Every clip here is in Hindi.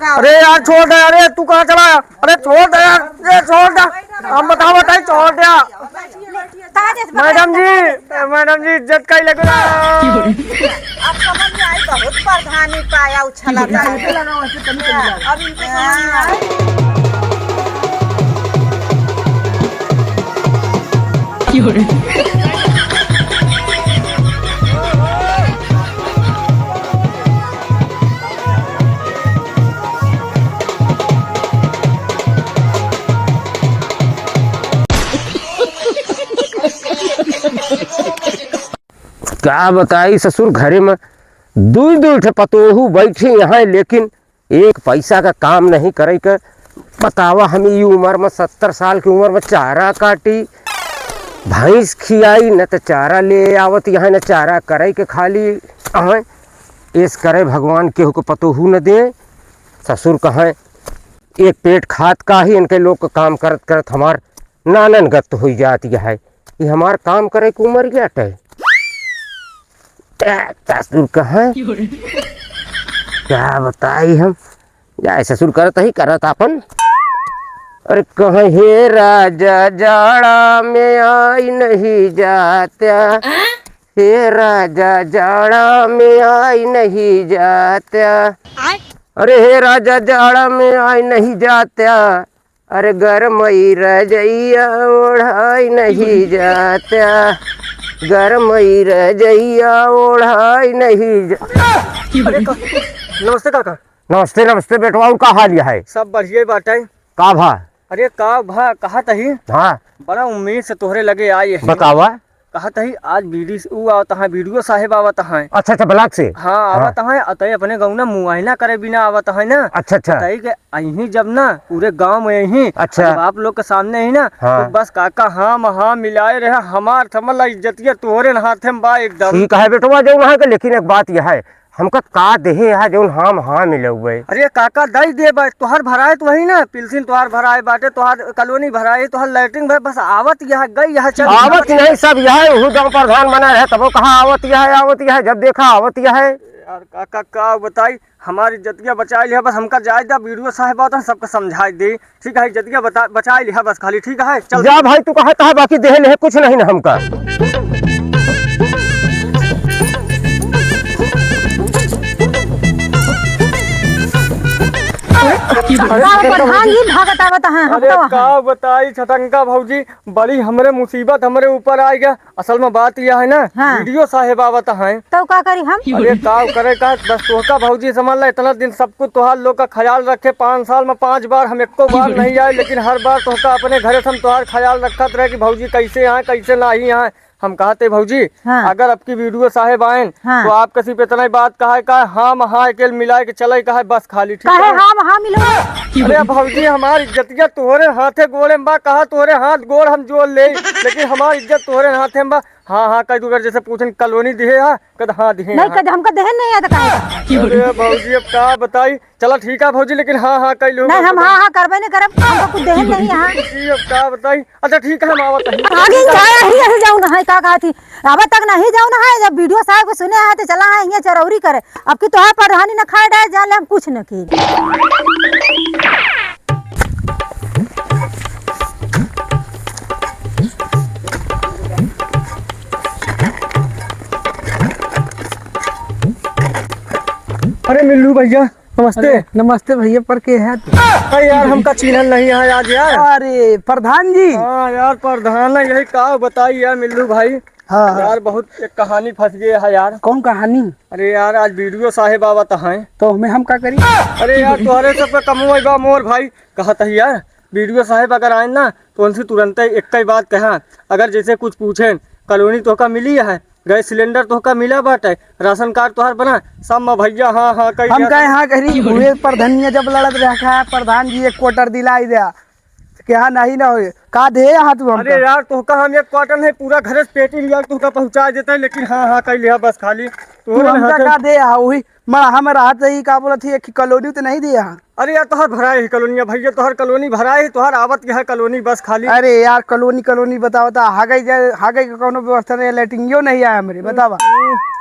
अरे यार छोड़ दे। अरे तू कहाँ चला? अरे छोड़ दे यार, ये छोड़ दे। हम बताई छोड़ दिया। मैडम जी इज्जत का ही लग रहा है। अब समझ में आई, बहुत प्रधानी पाया उछला था। अब इनके समझ में आई। क्या बताई ससुर, घरे में दूर दूर से पतोहू बैठी यहाँ, लेकिन एक पैसा का काम नहीं करे कर। बतावा, हम ये उम्र में 70 साल की उम्र में चारा काटी, भैंस खियाई, न तो चारा ले आवत यहाँ, न चारा करे के खाली अहें ऐस करे। भगवान केहू को पतोहू न दे। ससुर कहें एक पेट खात का ही इनके लोग का काम करत करत हमार नानन गत हो जाती है। ये हमार काम करे की उम्र क्या है? ससुर कहें क्या बताई हम, जाए ससुर करत ही करत अपन। अरे कहें हे राजा जाड़ा में आई नहीं जाता, हे राजा जाड़ा में आई नहीं जाता, अरे हे राजा जाड़ा में आई नहीं जाता, अरे गरमई रजैया ओढ़ाई नहीं जाता, गरमई रजैया ओढ़ाई नहीं जाता। नमस्ते काका। नमस्ते नमस्ते बेटवा, का हाल है? सब बढ़िया बात है। का भा? अरे का भा कहा तही, हाँ बड़ा उम्मीद से तोहरे लगे आई है। बतावा। कहा तही आज वीडियो साहेब आवत है। अच्छा अच्छा, ब्लॉक से? हाँ आवत है। अतः अपने गाँव ना मुआयना करे बिना आवत है ना। अच्छा अच्छा। तही के अही जब ना पूरे गांव में यही, अच्छा। जब आप लोग के सामने ही ना, हाँ। तो बस काका हाँ मिलाए रहे। हमार समझ इज्जतिया तोहरे हाथे में बा एकदम। ठीक है बेटवा, जो वहाँ के, लेकिन एक बात यह है, हमका का देहे है जो हाँ मिले हुए। अरे काका दई दे बा, तोहर भराए तो वही ना, पिलसिन तोहर भराए बाटे, तोहर कॉलोनी भराए, तोहर लैट्रिन भराए, बस आवत यह गई यह चल आवत नहीं सब यह है। गाँव प्रधान बना है तब कहा आवत यह है, जब देखा आवत यह है। यार काका का बताई, हमारी इज्जतिया बचा लिया बस। हमका जाए दा वीडियो साहेब आता सबका समझाई दे। ठीक है, इज्जतिया बचा लिया बस खाली। ठीक है चल जा भाई, तू कहता है बाकी देह ले कुछ नहीं ना हमका। अरे का बताई छटंका भौजी, बड़ी हमरे मुसीबत हमरे ऊपर आ गया। असल में बात यह है ना, हाँ। वीडियो साहेब आवत है तो का करी हम? अरे का करे का, बस तोहका भौजी समझ ला, इतना दिन सब कुछ तोहार लोग का ख्याल रखे। 5 साल में 5 बार हम एको बार नहीं आए, लेकिन हर बार तोहका अपने घरे से हम तोहार ख्याल रखत रहे कि भौजी कैसे आए कैसे नहीं आए। हम कहते भौजी, हाँ। अगर आपकी वीडियो साहेब आए, हाँ। तो आप किसी पे इतना ही बात कहा हाँ अकेले मिलाए के चले कहा बस खाली। ठीक है हाँ मिलो। अरे भौजी, हमारी इज्जतिया तोहरे हाथे गोड़े में बा। कहा तोहरे हाथ गोड़ हम जोड़ ले, लेकिन हमारी इज्जत तोहरे हाथे में बा। हाँ कह दूर जैसे पूछन कॉलोनी दिहे कद हाँ दिहे नहीं कद हमका देहन नहीं आता काहे? अरे भौजी अब का बताई। चला ठीक है भौजी, लेकिन हाँ कह लो। नहीं हम हाँ करबे नहीं करब, हमका कुछ देहन नहीं यहाँ। अब का बताई। अच्छा ठीक है, हम आवत है। आगे जाया ही नहीं जाऊँ ना है का कहती, अब तक नहीं जाऊँ ना है। जब वीडियो साहब को सुने है तो चला है यहाँ चरौरी करे। अब की तोहार प्रधानी न खाए डाय जान ले, हम कुछ न की। अरे मिल्लू भैया नमस्ते। नमस्ते भैया, पर के है तू? अरे यार हमका चिन्हल नहीं है आज यार। अरे प्रधान जी। हाँ यार प्रधान है, यही का बताई यार मिल्लू भाई। हाँ यार बहुत एक कहानी फंस गई है यार। कौन कहानी? अरे यार आज वीडियो साहेब आवत है। तो हमें हम का करी? अरे यार तुम्हारे सब पे कमुई बा मोर भाई। कहता है यार वीडियो साहेब अगर आए ना, तो उनसे तुरंत एक ही बात कहा, अगर जैसे कुछ पूछे कॉलोनी तो का मिली है, गैस सिलेंडर तो का मिला बाटे, राशन कार्ड तोहार बना सब में भैया हाँ कही। हम कहे हाँ करी हुए प्रधानिया जब लड़त रखा, प्रधान जी एक क्वार्टर दिलाई दिया, क्या नहीं ना हो का दे यहाँ तू हम? अरे यार तोहका हम एक क्वार्टर है पूरा घर से पेटी लिया तोहका पहुंचा देता है, लेकिन हाँ कह लिया बस खाली। तू हमका का दे यहाँ वही मैं हम राहत ही का बोला थी एक कॉलोनी तो नहीं दे यहाँ। अरे यार तोहर भराए है कॉलोनिया भैया, तोहर कॉलोनी भराए है, तोहर आवत के है कॉलोनी बस खाली। अरे यार कॉलोनी बताओ तो हागई का कोनो व्यवस्था नहीं, लैट्रिंगो नहीं आया हमारे बतावा।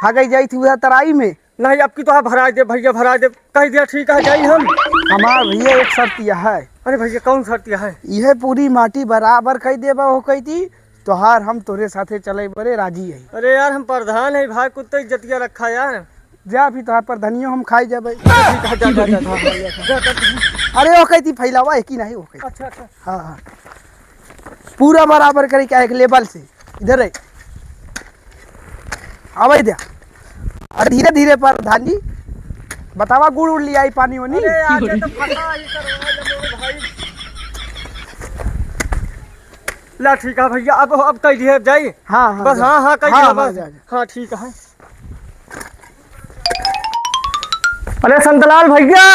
हागई जाई थी उधर तराई में, नहीं अब की तो आप भरा दे भैया, भरा दे, कह दिया ठीक है जाई हम। हमार भैया एक शर्त यह है, अरे भैया कौन शर्त है? यह पूरी माटी बराबर कह देबा हो कही थी तोहार हम तोरे साथे चले बड़े राजी है। अरे यार हम प्रधान है भाई, कुत्ते इज्जतिया रखा यार। जा भी तोहार पर धनियो हम खाई जाबे। ठीक है जा जा जा, जा। अरे वो कहती फैलावा एक ही नहीं हो कही। अच्छा अच्छा हाँ हाँ पूरा बराबर करे क्या एक लेवल से इधर है आवाज दिया। अरे धीरे धीरे प्रधान जी बतावा गुड़ उड़ लिया पानी वानी। अरे आगे तो फटा ही करवा ले मोरे भाई। ला ठीक है भैया, अब कह दिया जाई। हाँ हाँ बस जा। हाँ हाँ कह हाँ, दिया हाँ, बस। जा, जा। हाँ ठीक है। अरे संतलाल भैया,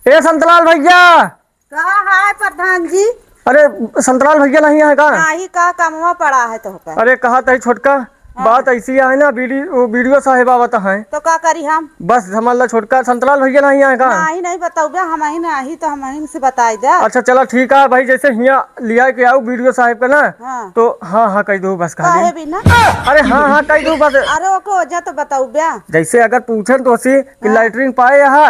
ए संतलाल भैया। कहाँ है प्रधान जी? अरे संतलाल भैया नहीं है का? नाही का कामवा पड़ा है तो का? अरे कहा तही छोटका, बात ऐसी है ना, वीडियो साहेब आवत है। तो का करी हम? बस समझ ला छोटका, संतलाल भैया नहीं है का? नाही नहीं बताऊ बे, हम ही नहीं तो हम ही से बताई दे। अच्छा चलो ठीक है भाई, जैसे हिया लिया के आओ वीडियो साहेब का ना, हाँ। तो हाँ हाँ कह दो बस काहे खाली। भी ना? अरे हाँ हाँ कह दो बस। अरे ओके वजह तो बताऊ बे। जैसे अगर पूछन तो सी कि लैटरिन पाए यहाँ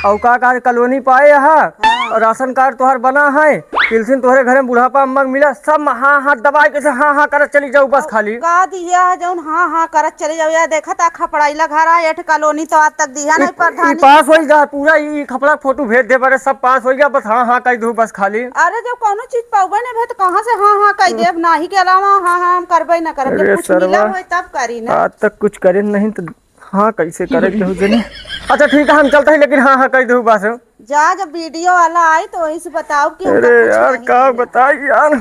और का कॉलोनी पाए यहाँ और राशन कार्ड तोहर बना है, पेंशन तोहरे घरे बुढ़ापा अम्मा मिला, सब हाँ हाँ दबाई कैसे हाँ हाँ करत चली जाऊ बस खाली। का दिया है जौन हाँ हाँ करत चले जाओ। या देखा था खपड़ाइला घर है एठ कॉलोनी तो आज तक दिया नहीं ई प्रधान। पास हो जा पूरा, ई खपड़ा फोटो भेज दे बड़े, सब पास हो गया, बस हाँ हाँ कह दो बस खाली। अरे जब कोनो चीज पाऊबे नहीं तो कहाँ से हाँ हाँ कह देब? नाही के अलावा हाँ हाँ हम करबे न करब। अरे जब कुछ सरवा। मिला होय तब करी ना। आज तक कुछ करे नहीं तो हाँ कैसे करे केहू जने। अच्छा ठीक है हम चलते हैं, लेकिन हाँ हाँ कह दो बस। जा जब वीडियो वाला आई तो वही से बताओ कि हमका अरे कुछ यार नहीं क्या मिला। बताई यार।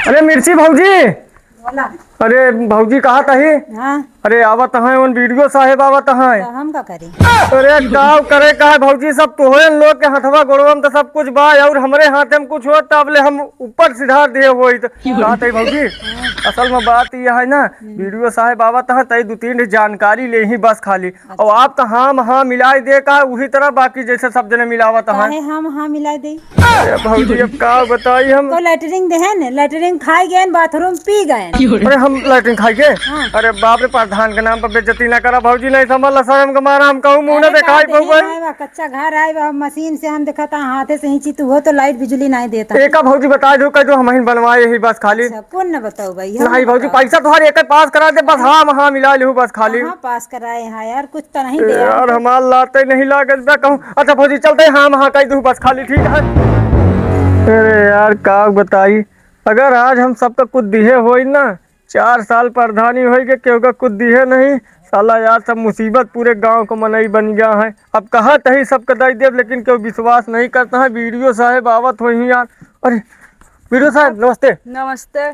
अरे मिर्ची भौजी, बोला। अरे भौजी कहा तही? हाँ अरे आवत है उन वीडियो साहेब आवत है। तो हम का करी? अरे गाँव करे का है भौजी, सब तो होए लोग के हथवा गोड़वा में तो सब कुछ बा, और हमरे हाथे में कुछ हो तब ले हम ऊपर सिधार दिए हो तो कहते भौजी। असल में बात यह है ना, वीडियो साहेब आवत है तई दो तीन जानकारी ले ही बस खाली, और आप तो हाँ मिलाई दे का उसी तरह बाकी जैसे सब जने मिलावत है। काहे हम हाँ मिला दे? अरे भौजी अब का बताई हम। तो लेटरिन दे है न, लेटरिन खाई गए बाथरूम पी गए। अरे हम लैट्रिन खाइए? अरे बाप रे, प्रधान के नाम पर बेइज्जती ना करा भौजी, नहीं समझ ला शर्म के मारा हम कहूँ मुंह न दिखाई पहुँच। कच्चा घर आए बा मशीन से हम देखा था हाथे से ही तू हो तो लाइट बिजली नहीं देता। एक भौजी बता दो कह दो हम ही बनवाए ही बस खाली। कौन न बताओ भाई? नहीं भौजी पैसा तुम्हारे एक पास करा दे बस, हाँ मिला लू बस खाली। हाँ पास कराए हाँ यार, कुछ तो नहीं दे यार हमार लाते नहीं लागत बा कहूँ। अच्छा भौजी चलते हाँ कह दू बस खाली, ठीक है। अरे यार का बताई, अगर आज हम सबका कुछ दिए हो ना, 4 साल प्रधानी हो के केहू का कुछ दिए नहीं साला यार, सब मुसीबत पूरे गांव को मनई बन गया है। अब कहा तही सब कदाई देव, लेकिन केहू विश्वास नहीं करता है। वीडियो साहेब आवत हो ही यार। अरे वीडियो साहब नमस्ते। नमस्ते।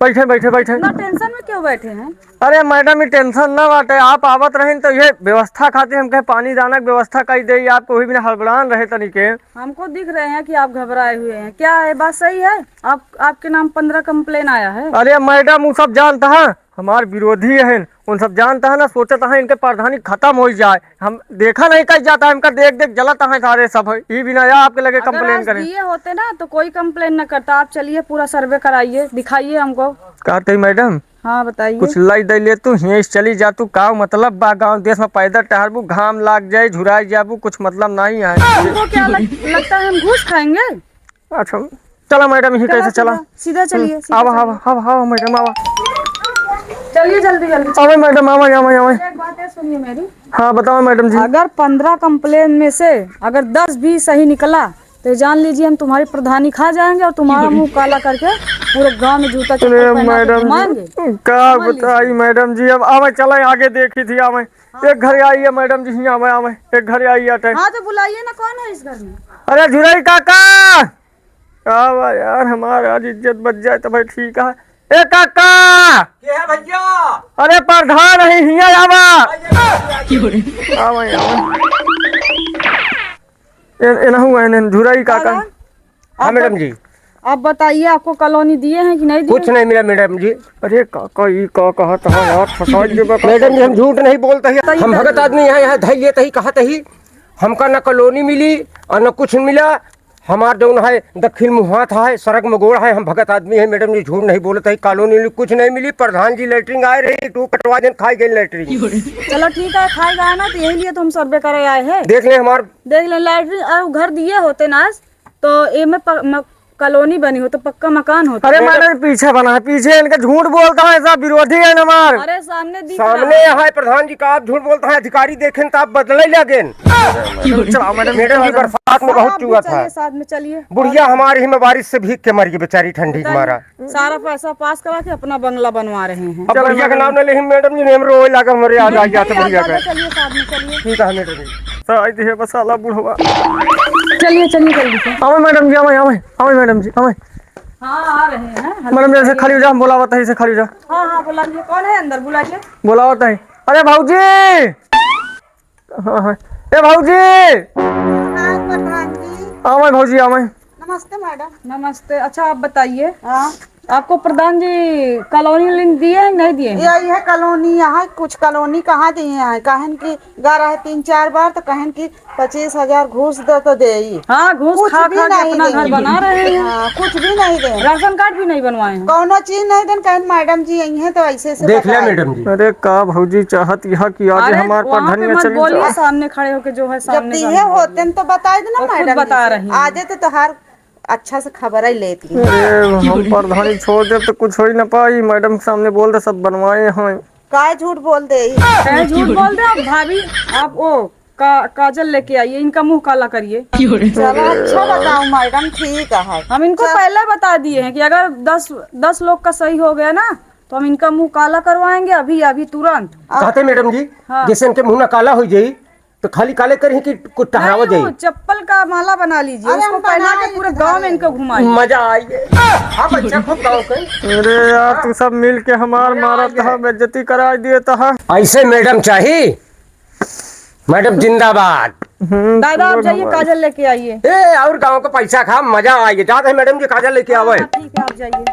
बैठे बैठे बैठे। ना टेंशन में क्यों बैठे हैं? अरे मैडम ये टेंशन ना बाटे, आप आवत रहे तो ये व्यवस्था खातिर हम कहे पानी दाना की व्यवस्था कर दे, आपको वही बिना हड़बड़ान रहे तरीके। हमको दिख रहे हैं कि आप घबराए हुए हैं। क्या है बात सही है? आपके नाम 15 कंप्लेन आया है। अरे मैडम वो सब जानता है, हमारे विरोधी है, उन सब जानता है ना, सोचता है इनके प्रधानी खत्म हो जाए। हम देखा नहीं कह जाता है, इनका देख देख जलता है सारे सब, ये बिना या आपके लगे अगर कंप्लेन आज करें। दिए होते ना तो कोई कंप्लेन न करता। आप चलिए पूरा सर्वे कराइए, दिखाइए हमको। कहते मैडम हाँ बताइए। कुछ लाई दे ले तू यहीं से चली जा तू, का मतलब बा गाँव देश में पैदल टहरबू, घाम लाग जाए, झुराई जाबू, कुछ मतलब नहीं है। हमको क्या लगता है हम घूस खाएंगे? अच्छा चला मैडम यही कैसे चला। सीधा चलिए, सीधा आवा आवा आवा आवा मैडम आवा, चलिए जल्दी जल्दी। आवा मैडम आवा आवा आवा। एक बात है सुनिए मेरी, हाँ बताओ मैडम जी। अगर 15 कंप्लेन में से अगर 10 भी सही निकला तो जान लीजिए हम तुम्हारी प्रधानी खा जाएंगे और तुम्हारा मुंह काला करके पूरे गांव में जूता चप्पल अरे पहना के मैडम घुमाएंगे। जी का बताई मैडम जी, अब आवे चले आगे देखी थी आवे, एक घर आई है मैडम जी, आवे आवे एक घर आई है। हाँ तो बुलाइए ना, कौन है इस घर में? अरे झुरई काका आवा यार, हमारा आज इज्जत बच जाए तो भाई ठीक है। ए काका क्या है भैया? अरे प्रधान है हिया आवा आवे आवे एनहु एन झुरई काका। हाँ मैडम जी। आप बताइए आपको कॉलोनी दिए हैं कि नहीं दिए? कुछ नहीं मिला मैडम जी। अरे काका ये का कहता है यार, फसाई देबा का। मैडम जी हम झूठ नहीं बोलते हैं, हम भगत आदमी यहाँ धैर्य तही कहा तही, हमका न कॉलोनी मिली और न कुछ मिला। हमार जौन है दक्षिण मुहात है, सड़क में गोड़ है, हम भगत आदमी है मैडम जी, झूठ नहीं बोलते है। कॉलोनी में कुछ नहीं मिली, प्रधान जी लेटरिंग आए रही, तू कटवा दिन खाई गई लेटरिंग। चलो ठीक है, खाएगा ना, तो यही लिए तो हम सर्वे करे आए हैं। देख ले हमार, देख ले लैटरिन और घर दिए होते ना तो ये में कॉलोनी बनी हो तो पक्का मकान होता। अरे मैडम पीछे बना है, पीछे इनका झूठ बोलता है, ऐसा विरोधी है ना हमार। अरे सामने दिख सामने यहाँ है प्रधान जी का, आप झूठ बोलता है, अधिकारी देखें तो आप बदले लगे। चलो मैडम मैडम जी बरसात में बहुत चुआ था, साथ में चलिए। बुढ़िया हमारी ही में बारिश से भीग के मर गई बेचारी ठंडी के मारा। सारा पैसा पास करा के अपना बंगला बनवा रहे हैं। अब बुढ़िया का नाम न ले मैडम जी, हम रोए लगा हमारे याद आ गया था बुढ़िया का। चलिए साथ में चलिए। ठीक है मैडम जी। शायद है बस साला बुढ़वा। चलिए चलिए जल्दी से। आवे मैडम जी, आवे आवे आवे मैडम जी, आवे हाँ आ रहे हैं। मैडम जी, ऐसे खड़ी हो जा, हम बोलावत है, ऐसे खड़ी हो जा, हाँ हाँ बुलाइए, कौन है अंदर, बुलाइए। बोलावत है। अरे भाऊजी, हाँ हाँ, ए भाऊजी, हाँ प्रधान जी। आवे भाऊजी आवे। नमस्ते मैडम। नमस्ते। अच्छा आप बताइए, हाँ आपको प्रधान जी कॉलोनी लिंक दिए हैं नहीं दिए हैं? यही है कॉलोनी, यहाँ कुछ कॉलोनी कहाँ दिए हैं, कहन की गारा है 3-4 बार, तो कहन की 25,000 घूस दो तो दे ही। हाँ घूस कुछ खा भी खा के नहीं अपना घर देंगे। बना रहे हैं। हाँ, कुछ भी नहीं दे, राशन कार्ड भी नहीं बनवाए हैं। कौनो चीज नहीं देन, कहन मैडम जी यही है तो ऐसे से देख ले बताए। मैडम जी। अरे का भाऊजी चाहत यहाँ की आगे अरे हमार वहाँ पे प्रधान मत चली बोलिए, जा। सामने खड़े होके जो है जब सामने दिए होते न तो बता देना वो खुद मैडम बता जी से। रही हैं। आजे तो तुहार अच्छा से खबर ही लेती। अरे हम प्रधानी छोड़ दे तो कुछ हो ही ना पाई, मैडम के सामने बोल दे सब बनवाए हैं। काय झूठ बोल दे ही। हैं, झूठ बोल दे। आप भाभी आप काजल लेके आइए, इनका मुंह काला करिए। चलो अच्छा बताऊं मैडम, ठीक है। हम इनको पहले बता दिए हैं कि अगर 10 लोग का सही हो गया ना तो हम इनका मुंह काला करवाएंगे अभी अभी तुरंत। कहते मैडम जी, हाँ। जैसे इनके मुंह ना काला हो जाई तो खाली काले करें कि कुछ टहरावा नहीं, वो जाई। चप्पल का माला बना लीजिए, अरे उसको हम पहना बना के पूरे गांव में इनको घुमाइए। मजा आइए। हाँ बच्चा खूब गाँव के। अरे यार तू सब मिल के हमार मारा था, बेइज्जती करा दिए था। ऐसे मैडम चाहिए, मैडम जिंदाबाद। दादा आप जाइए काजल लेके आइए। ए और गांव का पैसा खा, मजा आएगा। जाते हैं मैडम जी, काजल लेके आवे। हाँ, ठीक है आप जाइए।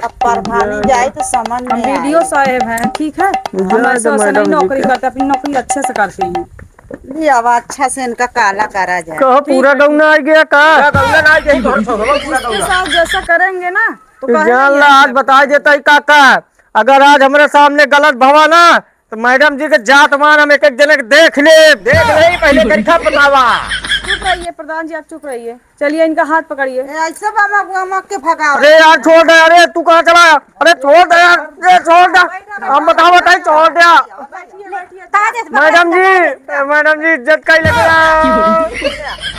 अब प्रधानी जाए तो समझ हम में आए। वीडियो साहेब हैं, ठीक है। हम जाए ऐसे तो वैसे मैडम नहीं जी नौकरी के। करते, अपनी नौकरी अच्छे से करते हैं। जी, अब अच्छा से इनका काला करा जाए। कहा पूरा डौना आ गया का? गंगा ना जाए तो पूरा इसके साथ जैसा करेंगे ना तो कहेंगे जान ला, ये आज बता देता ही काका, अगर आज हमारे सामने गलत भवा ना तो मैडम जी के जात मान हम एक एक जने के देख ले पहले तरीका बतावा। चुप रहिए प्रधान जी, आप चुप रहिए। चलिए इनका हाथ पकड़िए। ऐसे बमक के भगाओ। अरे यार छोड़ दे, अरे तू कहाँ चला? अरे छोड़ दे यार, अरे छोड़ दे, हम बताओ छोड़ दिया। मैडम जी इज्जत का ही लगेगा।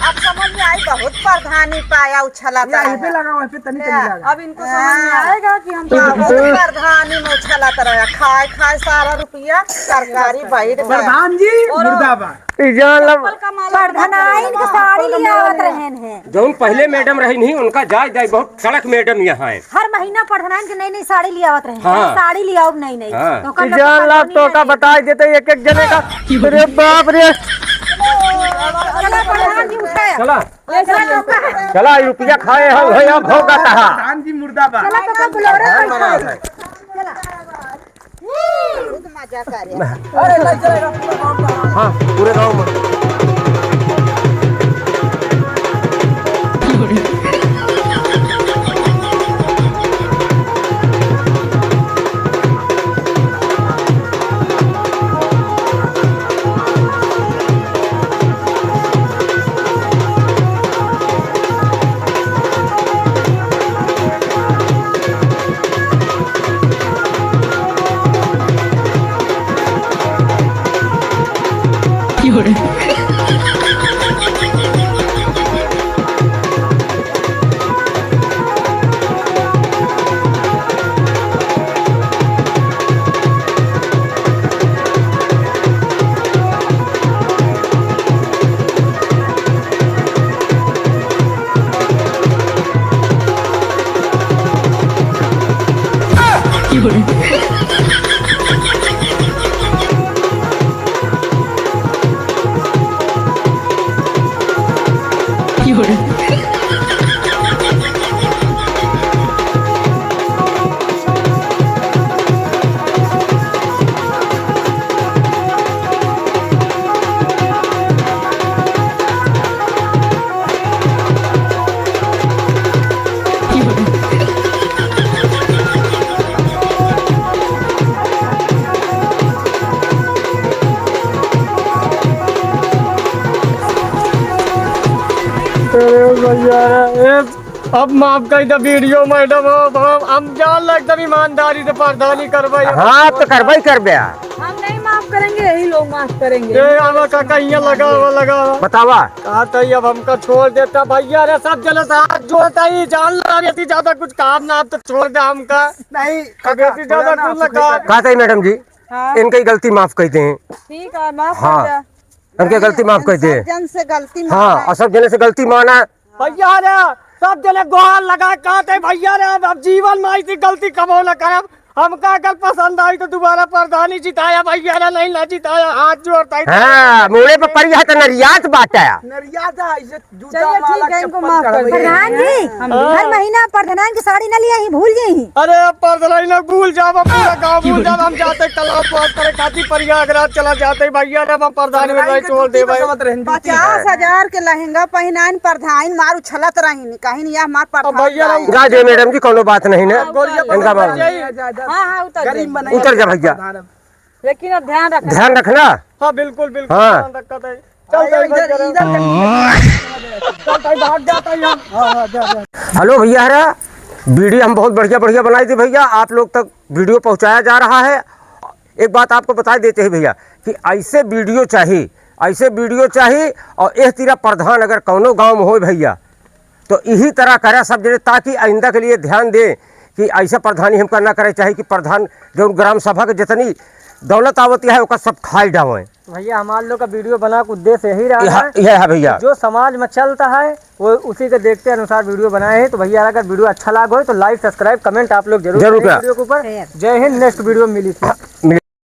अब समझ में आई, बहुत प्रधानी पाया उछला पे लगा वहाँ पे तनी तनी लगा। अब इनको समझ में आएगा कि हम बहुत प्रधानी में उछला तरह खाए खाए सारा रुपया सरकारी बैठ गया। प्रधान जी मुर्दाबाद। जान ला, साड़ी लिया आवत रहेन है। जो पहले मैडम रही नहीं, उनका जाय जाय बहुत सड़क मैडम यहाँ है। हर महीना प्रधान के नई नई साड़ी लिया आवत रहेन। हाँ। साड़ी लिया अब नई नई। हाँ। तो कल जान ला तो का बता देते एक एक जने का। अरे बाप रे, चलो प्रधान जी उठे। चला चला, रुपया खाए हम भैया भोगा तहा। प्रधान जी मुर्दाबाद। चलो तो बुलोरे बहुत मजा करे। हाँ पूरे गाँव में। अरे भैया अब माफ कर दे वीडियो मैडम, हम जान लग एकदम ईमानदारी से प्रधानी करवाई। हाँ तो करवाई कर बया। हम नहीं माफ करेंगे, यही लोग माफ करेंगे। काका यहाँ लगा बतावा कहा था अब हमका छोड़ देता भैया रे, सब जन हाथ जोड़ता ही जान लगा रही थी, ज्यादा कुछ काम ना तो छोड़ दे हमका नहीं अगर ज्यादा कुछ लगा। कहा था मैडम जी इनकी गलती माफ कहते हैं। ठीक है, माफ हाँ। कर दे। इनकी गलती माफ कहते हैं। जन से गलती हाँ और सब जने से गलती माना। भैया रे सब जने गुहार लगा कहते भैया रे अब जीवन में ऐसी गलती कबो न करब, हमका अगर पसंद आई तो दोबारा प्रधानी जिताया भैया रे, नहीं ना जिताया हाथ जोड़ता। हाँ मोड़े पर पड़ी है तो नरियात बाटाया। नरिया था इसे जूता चलिए माला ठीक है, इनको चप्पल माफ कर चढ़ावे। दे। प्रधान जी हर महीना प्रधान की साड़ी न लिया ही भूल गई। अरे प्रधानी लोग भूल जाओ, पूरा गाँव भूल जाओ, हम जाते तालाब पार करे खातिर प्रयागराज चला जाते भैया रे, हम प्रधानी में छोड़ दे भाई। 50,000 के लहंगा पहनाइन प्रधान मारू छलत रही कहीं यह मार भैया प्रधान जा जे मैडम जी कोनो बात नहीं ना। इनका मालूम। हाँ हाँ उतर जाइए। गरीब बनाइए उतर जा भैया। लेकिन अब ध्यान रखना। ध्यान रखना। हाँ बिल्कुल बिल्कुल हाँ। ध्यान रखा था। चल भाई भाग जाता है हम। हेलो भैया हरा वीडियो हम बहुत बढ़िया बढ़िया बनाई थी भैया, आप लोग तक वीडियो पहुंचाया जा रहा है। एक बात आपको बता देते हैं भैया कि ऐसे वीडियो चाहिए और इस तरह प्रधान अगर कौनो गांव में हो भैया तो यही तरह करे सब जने, ताकि आइंदा के लिए ध्यान दें कि ऐसा प्रधानी हम करना करे। चाहे कि प्रधान जो ग्राम सभा के जितनी दौलत आवती है वो सब खाई डावें। भैया हमारे लोग का वीडियो बना के उद्देश्य यही रहा है, यह है भैया जो समाज में चलता है वो उसी के देखते अनुसार वीडियो बनाए हैं। तो भैया अगर वीडियो अच्छा लगा हो तो लाइक सब्सक्राइब कमेंट आप लोग जरूर जरूर करें करें। वीडियो के ऊपर। जय हिंद, नेक्स्ट वीडियो में मिली थी।